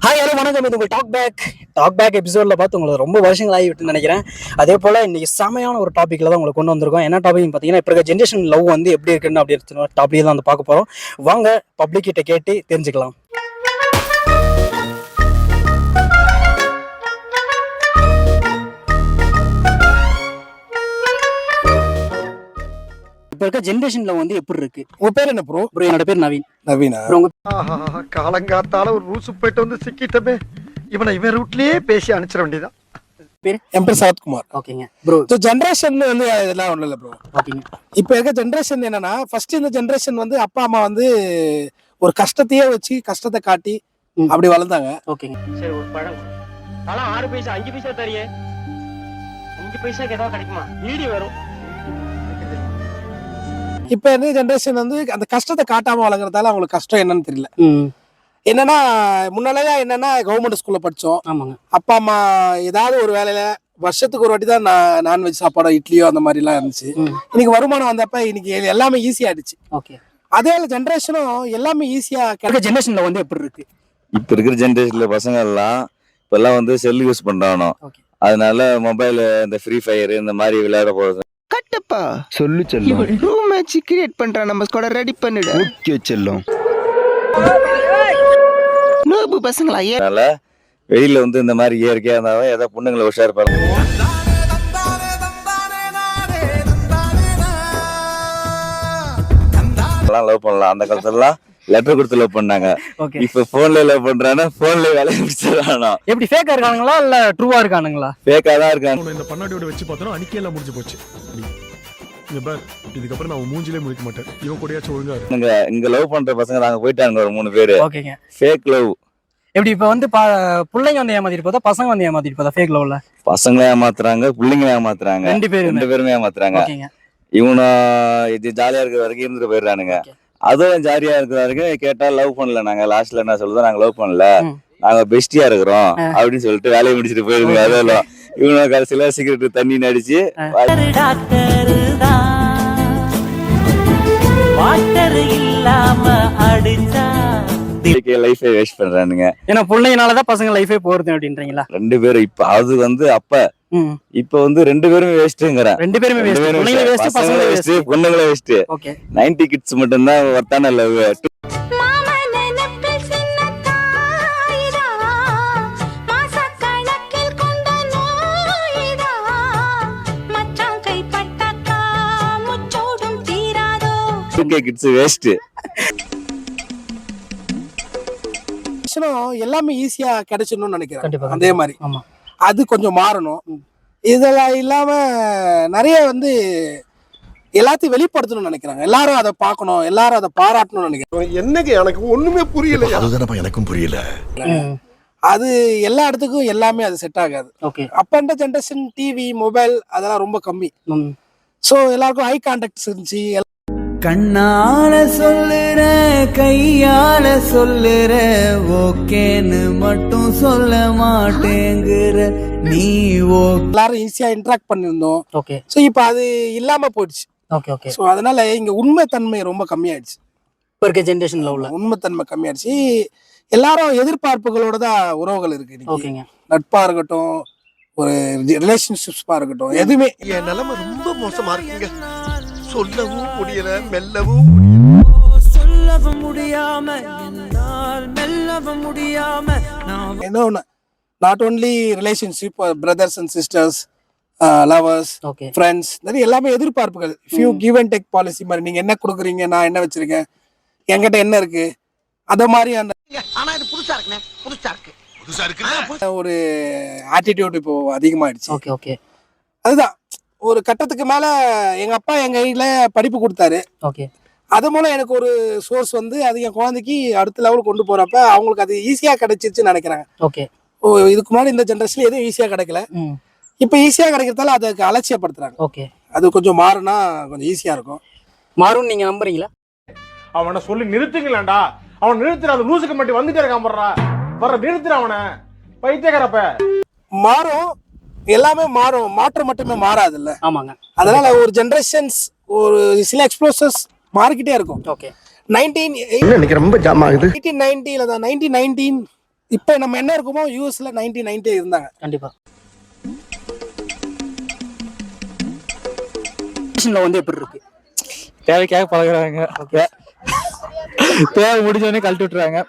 Hi hello வணக்கம். இது உங்கள் டாக் பேக் எபிசோடில் பார்த்து உங்களுக்கு ரொம்ப வருஷங்கள் ஆகிவிட்டுன்னு நினைக்கிறேன். அதே போல் இன்றைக்கி செமையான ஒரு டாப்பிக்கில் தான் உங்களுக்கு கொண்டு வந்திருக்கோம். என்ன டாபிக்னு பார்த்தீங்கன்னா, இப்போ இருக்க ஜென்ரேஷன் லவ் வந்து எப்படி இருக்குன்னு அப்படி டாபிக் தான் வந்து பார்க்க போகிறோம். வாங்க பப்ளிக் கிட்ட கேட்டு தெரிஞ்சுக்கலாம். இப்போ இருக்க ஜென்ரேஷன்ல வந்து எப்படி இருக்கு? உங்க பேர் என்ன ப்ரோ? ப்ரோ என்னோட பேர் நவீனா. காலங்காத்தால ஒரு ரூசு போயிட்டு வந்து சிக்கிட்டமே. இவன் ரூட்லயே பேசி அனுப்பிச்சிட வேண்டியதான். பேர் என் பேர் சரத்குமார். ஓகேங்க ப்ரோ. ஜென்ரேஷன் வந்து இதெல்லாம் ஒண்ணும் இல்லை ப்ரோ. ஓகேங்க. இப்போ இருக்க ஜென்ரேஷன் என்னன்னா, ஃபர்ஸ்ட் இந்த ஜென்ரேஷன் வந்து அப்பா அம்மா வந்து ஒரு கஷ்டத்தையே வச்சு கஷ்டத்தை காட்டி அப்படி வளர்ந்தாங்க. ஓகேங்க. சரி ஒரு பழம் பழம் 6 பைசா 5 பைசா தரியே 5 பைசாக்கு ஏதாவது கிடைக்குமா? ஈடி வரும். இப்ப என்ன ஜென்ரேஷன் வந்து அந்த கஷ்டத்தை காட்டாம வளர்க்கறதால அவங்களுக்கு கஷ்டம் என்னன்னு தெரியல. என்னன்னா முன்னாலேயே என்னன்னா கவர்மெண்ட் ஸ்கூல்ல படிச்சோம். ஆமாங்க. அப்பா அம்மா ஏதாவது ஒரு வேலையில வருஷத்துக்கு ஒரு வாட்டி தான் நான்வெஜ் சாப்பாடோ இட்லியோ அந்த மாதிரி எல்லாம் இருந்துச்சு. இன்னைக்கு வருமானம் வந்தப்ப இன்னைக்கு எல்லாமே ஈஸியா ஆயிடுச்சு. ஓகே. அதே ஜென்ரேஷனும் எல்லாமே ஈஸியா இருக்க ஜென்ரேஷன்ல வந்து எப்படி இருக்கு? இப்ப இருக்கிற ஜென்ரேஷன்ல பசங்க எல்லாம் இப்பெல்லாம் வந்து செல் யூஸ் பண்றானோ, அதனால மொபைல் இந்த ஃப்ரீ ஃபயர் இந்த மாதிரி விளையாட போறது. கட்டப்பா சொல்லு செல்லும். ரூம் மேட்ச் கிரியேட் பண்றான், நம்ம ஸ்குவாட ரெடி பண்ணிடு. ஓகே செல்லும். நோபு பசங்களா அதனால வெயில வந்து இந்த மாதிரி இயற்கையா இருந்தாலும் ஏதாவது பொண்ணுங்களை உஷார் பாருங்க. லவ் பண்ணலாம். அந்த காலத்துல லெட்டர் கொடுத்து லவ் பண்ணாங்க. இப்ப போன்ல லவ் பண்றானா போன்ல வேலையை முடிச்சிடறானா. எப்படி ஃபேக்கா இருக்கானுங்களா இல்ல ட்ரூவா இருக்கானுங்களா? ஃபேக்கா தான் இருக்காங்க. இந்த பண்ணாடியோட வச்சு பார்த்தோம் அன்னைக்கே எல்லாம் முடிஞ்சு போச்சு. இங்க பார், இதுக்கப்புறம் நான் மூஞ்சிலே முடிக்க மாட்டேன். இவன் கூடயாச்சும் ஒழுங்கா இருக்கு. இங்க லவ் பண்ற பசங்க நாங்க போயிட்டாங்க ஒரு 3 பேரு. ஓகேங்க. Fake love. எப்படி இப்ப வந்து பிள்ளைங்க வந்து ஏமாத்திட்டு போதா பசங்க வந்து ஏமாத்திட்டு போதா? ஃபேக் லவ்ல பசங்க ஏமாத்துறாங்க, பிள்ளைங்க ஏமாத்துறாங்க. ரெண்டு பேருமே ஏமாத்துறாங்க. இவனும் இது ஜாலியா இருக்கிற வரைக்கும் இருந்துட்டு போயிடுறானுங்க. அதுவும் ஜாலியா இருக்கிற வரைக்கும் கேட்டா லவ் பண்ணல. நாங்க லாஸ்ட்ல என்ன சொல்றோம், நாங்க லவ் பண்ணல, நாங்க பெஸ்டியா இருக்கிறோம் அப்படின்னு சொல்லிட்டு வேலையை முடிச்சுட்டு போயிருங்க. அதெல்லாம் இவனும் கடைசியில சிகரெட் தண்ணி நடிச்சு லைஃபை வேஸ்ட் பண்றானுங்க. ஏன்னா பிள்ளைங்கனாலதான் பசங்க லைஃபே போறது அப்படின்றீங்களா? 2 பேரும் இப்ப அது வந்து அப்ப இப்ப வந்து 2 பேருமே வேஸ்ட்ங்கறேன். 2 பேருமே வேஸ்ட். பிள்ளைங்க வேஸ்ட், பசங்க வேஸ்ட், பொண்ணுங்களே வேஸ்ட். ஓகே. 90 கிட்ஸ் மட்டும் தான் வர்த்தான லவ். Kids waste. எல்லாமே ஈஸியா கிடைச்சிடணும்னு நினைக்கிறேன். அதே மாதிரி அது கொஞ்சம் மாறணும். இதெல்லாம் இல்லாம நிறைய வந்து எல்லாத்தையும் வெளிப்படுத்தணும்னு நினைக்கிறாங்க. எல்லாரும் அதை பார்க்கணும், எல்லாரும் அதை பாராட்டணும்னு நினைக்கிறேன். என்னங்க எனக்கு ஒண்ணுமே புரியல. அதுதானப்பா எனக்கும் புரியல. அது எல்லா இடத்துக்கும் எல்லாமே அது செட் ஆகாது. அப்ப இந்த ஜென்ரேஷன் டிவி மொபைல் அதெல்லாம் ரொம்ப கம்மி. சோ எல்லாருக்கும் ஐ கான்டாக்ட் இருந்துச்சு. கண்ணால சொல்லுற கையால சொல்லுற ஓகேன்னு மட்டும் சொல்ல மாட்டேங்குற நீ. எல்லாரும் ஈஸியா இன்டராக்ட் பண்ணிருந்தோம். ஓகே. சோ இப்ப அது இல்லாம போயிடுச்சு. Okay okay. சோ அதனால இங்க உண்மைத்தன்மை ரொம்ப கம்மியாயிடுச்சு. இப்ப இருக்க ஜென்ரேஷன் லவ்ல உண்மைத்தன்மை கம்மியாயிடுச்சு. எல்லாரும் எதிர்பார்ப்புகளோட தான் உறவுகள் இருக்கு. ஓகேங்க. நட்பா இருக்கட்டும், ஒரு ரிலேஷன்ஷிப்ஸா இருக்கட்டும், எதுவுமே என் நிலைமை ரொம்ப மோசமா இருக்குங்க. சொல்லவும் முடியல, மெல்லவும் சொல்லவும் முடியாம என்னால் மெல்லவும் முடியாம நான் என்ன not only relationship, brothers and sisters, lovers, friends, நிறைய எல்லாமே எதிர்பார்ப்புகள். Few give and take policy மாதிரி. நீங்க என்ன கொடுக்குறீங்க, நான் என்ன வச்சிருக்கேன், என்கிட்ட என்ன இருக்கு, அத மாதிரி அந்த ஒரு ஆட்டிடியூட் இப்போ அதிகமாயிடுச்சு. Okay okay. அதுதான் ஒரு கட்டத்துக்கு மேல எங்க அப்பா எங்க வீட்டுல படிப்பு கொடுத்தாரு. ஓகே. அது மூலம் எனக்கு ஒரு சோர்ஸ் வந்து அது என் குழந்தைக்கு அடுத்த லெவல் கொண்டு போறப்ப அவங்களுக்கு அது ஈஸியா கிடைச்சிருச்சுன்னு நினைக்கிறாங்க. ஓகே. இதுக்கு முன்னாடி இந்த ஜென்ரேஷன்ல எதுவும் ஈஸியா கிடைக்கல. இப்ப ஈஸியா கிடைக்கிறதால அதுக்கு அலட்சியப்படுத்துறாங்க. ஓகே. அது கொஞ்சம் மாறுனா கொஞ்சம் ஈஸியா இருக்கும். மாறும் நீங்க நம்புறீங்களா? அவனை சொல்லி நிறுத்துங்களேன்டா. அவன் நிறுத்துற அந்த லூசுக்கு மட்டும் வந்துட்டே இருக்கான். வர்ற நிறுத்துற அவனை பைத்தியக்காரப்ப. மாறும், எல்லாமே மாறும். மாற்றம் மட்டுமே மாறாது இல்ல. ஆமாங்க. அதனால ஒரு ஜெனரேஷன்ஸ் ஒரு சில எக்ஸ்ப்ளோசர்ஸ் மாறிக்கிட்டே இருக்கும். ஓகே. 1990 தான் 1919 இப்போ நம்ம என்ன இருக்குமோ யூஎஸ்ல 1990 இருந்தாங்க. கண்டிப்பா. ஜெனரேஷன்ல வந்து எப்படி இருக்கு? தேவைக்காக பழகுறாங்க, தேவை முடிஞ்சோடனே கழட்டி விட்டுறாங்க.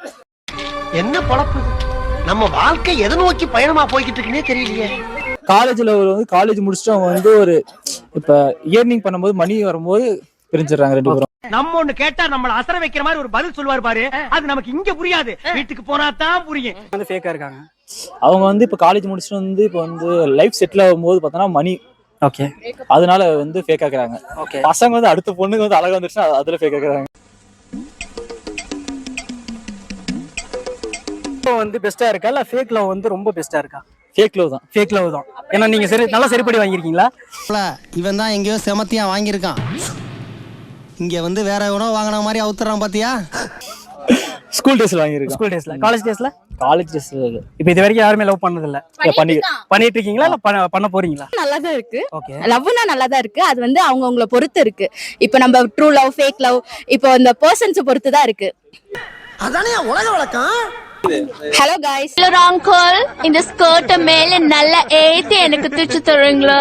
என்ன பொழப்பு நம்ம வாழ்க்கை எதை நோக்கி பயணமா போய்கிட்டு இருக்குன்னே தெரியலையே. காலேஜ்ல வந்து காலேஜ் முடிச்சுட்டு அவங்க வந்து ஒரு இப்ப இயர்னிங் பண்ணும்போது மணி வரும்போது பிரிஞ்சிடறாங்க 2 பேரும். நம்ம ஒண்ணு கேட்டா நம்மள அசர வைக்கிற மாதிரி ஒரு பதில் சொல்லுவார் பாரு, அது நமக்கு இங்க புரியாது, வீட்டுக்கு போனா தான் புரியும். வந்து ஃபேக்கா இருக்காங்க. அவங்க வந்து இப்ப காலேஜ் முடிச்சுட்டு வந்து இப்ப வந்து லைஃப் செட்டில் ஆகும்போது பார்த்தோன்னா மணி, ஓகே, அதனால வந்து ஃபேக் ஆக்குறாங்க. ஓகே. பசங்க வந்து அடுத்த பொண்ணுங்க வந்து அழகா வந்துருச்சுன்னா அதுல ஃபேக் ஆக்குறாங்க. வந்து பெஸ்டா இருக்கா இல்ல ஃபேக் லவ் வந்து ரொம்ப பெஸ்டா இருக்கா? ஃபேக் லவ் தான். ஃபேக் லவ் தான். ஏன்னா நீங்க நல்லா சரிப்படி வாங்கியிருக்கீங்களா? இவன் தான் எங்கேயோ செமத்தியா வாங்கியிருக்கான், இங்க வந்து வேற எவனோ வாங்கின மாதிரி அவுத்துறான் பாத்தியா. ஸ்கூல் டேஸ்ல வாங்கியிருக்கோம். ஸ்கூல் டேஸ்ல. காலேஜ் டேஸ்ல? காலேஜ் டேஸ்ல இப்போ இது வரைக்கும் யாருமே லவ் பண்ணது இல்ல? பண்ணிட்டு இருக்கீங்களா இல்ல பண்ண போறீங்களா? நல்லா தான் இருக்கு. ஓகே. லவ்னா நல்லா தான் இருக்கு. அது வந்து அவங்கவங்கள பொறுத்து இருக்கு. இப்போ நம்ம ட்ரூ லவ், ஃபேக் லவ், இப்போ இந்த பர்சன்ஸ் பொறுத்து தான் இருக்கு. அதானே உலக வழக்கம். ஹலோ गाइस, ஹலோ அங்கிள், இந்த ஸ்கர்ட் மேல நல்லா ஏத்தி எனக்கு தூச்சு தருவீங்களா?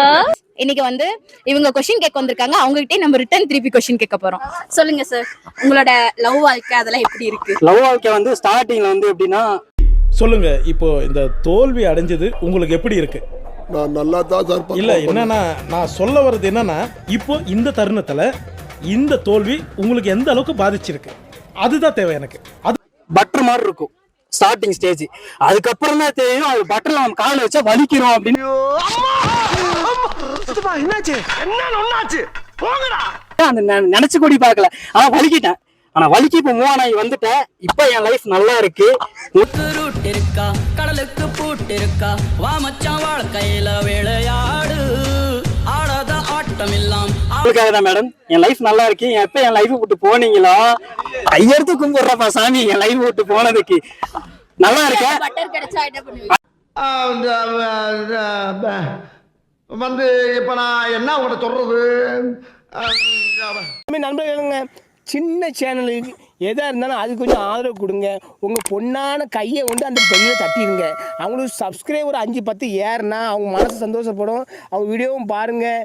இன்னைக்கு வந்து இவங்க क्वेश्चन கேட்க வந்திருக்காங்க, அவங்க கிட்டே நம்ம ரிட்டர்ன் திருப்பி क्वेश्चन கேட்க போறோம். சொல்லுங்க சார், உங்களோட லவ் வாழ்க்கை அதெல்லாம் எப்படி இருக்கு? லவ் வாழ்க்கை வந்து ஸ்டார்டிங்ல வந்து எப்படின்னா, சொல்லுங்க, இப்போ இந்த தோல்வி அடைஞ்சது உங்களுக்கு எப்படி இருக்கு? நான் நல்லா தான் சார். இல்ல என்னன்னா நான் சொல்ல வர்றது என்னன்னா, இப்போ இந்த தருணத்துல இந்த தோல்வி உங்களுக்கு எந்த அளவுக்கு பாதிச்சிருக்கு அதுதான் தேவை எனக்கு. அது பட்டர் மாதிரி இருக்கும் ஸ்டார்டிங் ஸ்டேஜ். அதுக்கப்புறம் தான் தெரியும் அது பட்டர்ல நம்ம கால வச்சா வலிக்கிறோம் அப்படின்னு. என்னாச்சு என்னாச்சு போங்கடா. அந்த நினைச்சு கூடி பார்க்கல, ஆனா வலிக்கிட்டேன். ஆனா வலிக்கு இப்ப மூவ் ஆகி வந்துட்டேன். இப்ப என் லைஃப் நல்லா இருக்கு. ரூட் இருக்கா, கடலுக்கு பூட்டு இருக்கா, வா மச்சான் வாழ்க்கையில விளையாடு, ஆடாத ஆட்டம் இல்லாம். அதுக்காக தான் மேடம் என் லைஃப் நல்லா இருக்கு. எப்ப என் லைஃப் விட்டு போனீங்களோ கையெடுத்து கும்பிடுறப்பா சாமி என் லைஃப் விட்டு போனதுக்கு. நல்லா இருக்கேன். பட்டர் கிடைச்சா என்ன பண்ணுவீங்க? வந்து இப்ப நான் என்ன உங்கள்கிட்ட சொல்றது? நண்பர்களுங்க, சின்ன சேனலுக்கு எதாக இருந்தாலும் அது கொஞ்சம் ஆதரவு கொடுங்க. உங்கள் பொண்ணான கையை வந்து அந்த பெண்ணில் தட்டிடுங்க. அவங்களுக்கு சப்ஸ்கிரைபர் 5-10 ஏறுனா அவங்க மனசு சந்தோஷப்படும். அவங்க வீடியோவும் பாருங்கள்.